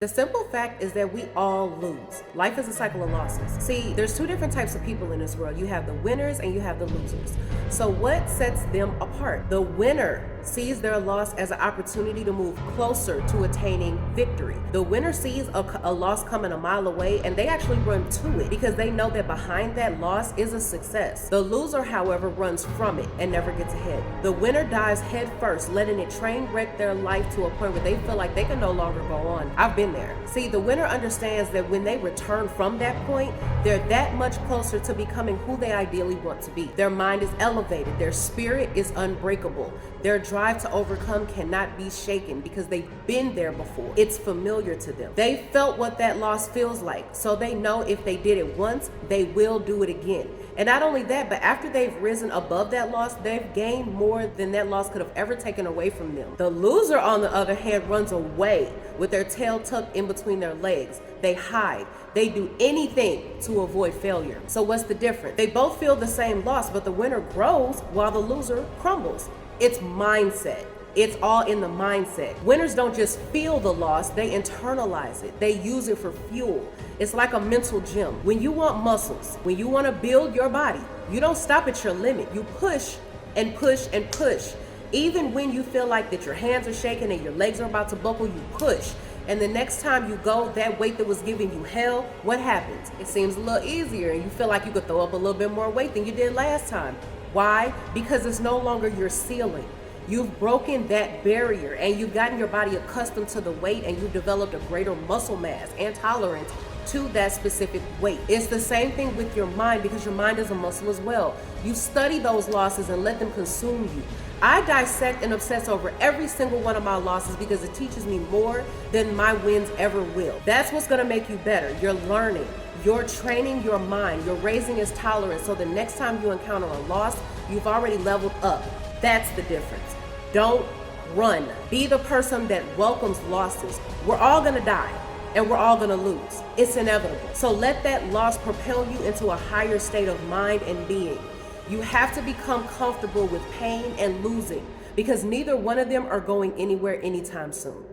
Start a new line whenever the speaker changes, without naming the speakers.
The simple fact is that we all lose. Life is a cycle of losses. See, there's two different types of people in this world. You have the winners and you have the losers. So what sets them apart? The winner sees their loss as an opportunity to move closer to attaining victory. The winner sees a loss coming a mile away and they actually run to it because they know that behind that loss is a success. The loser, however, runs from it and never gets ahead. The winner dives head first, letting it train wreck their life to a point where they feel like they can no longer go on. I've been there. See, the winner understands that when they return from that point, they're that much closer to becoming who they ideally want to be. Their mind is elevated. Their spirit is unbreakable. Their drive to overcome cannot be shaken because they've been there before. It's familiar to them. They felt what that loss feels like, so they know if they did it once, they will do it again. And not only that, but after they've risen above that loss, they've gained more than that loss could have ever taken away from them. The loser, on the other hand, runs away with their tail tucked in between their legs. They hide. They do anything to avoid failure. So what's the difference? They both feel the same loss, but the winner grows while the loser crumbles. It's mindset. It's all in the mindset. Winners don't just feel the loss, they internalize it. They use it for fuel. It's like a mental gym. When you want muscles, when you want to build your body, you don't stop at your limit. You push and push and push. Even when you feel like that your hands are shaking and your legs are about to buckle, you push. And the next time you go, that weight that was giving you hell, what happens? It seems a little easier and you feel like you could throw up a little bit more weight than you did last time. Why? Because it's no longer your ceiling. You've broken that barrier and you've gotten your body accustomed to the weight and you've developed a greater muscle mass and tolerance to that specific weight. It's the same thing with your mind because your mind is a muscle as well. You study those losses and let them consume you. I dissect and obsess over every single one of my losses because it teaches me more than my wins ever will. That's what's gonna make you better. You're learning, you're training your mind, you're raising its tolerance so the next time you encounter a loss, you've already leveled up. That's the difference. Don't run. Be the person that welcomes losses. We're all gonna die and we're all gonna lose. It's inevitable. So let that loss propel you into a higher state of mind and being. You have to become comfortable with pain and losing because neither one of them are going anywhere anytime soon.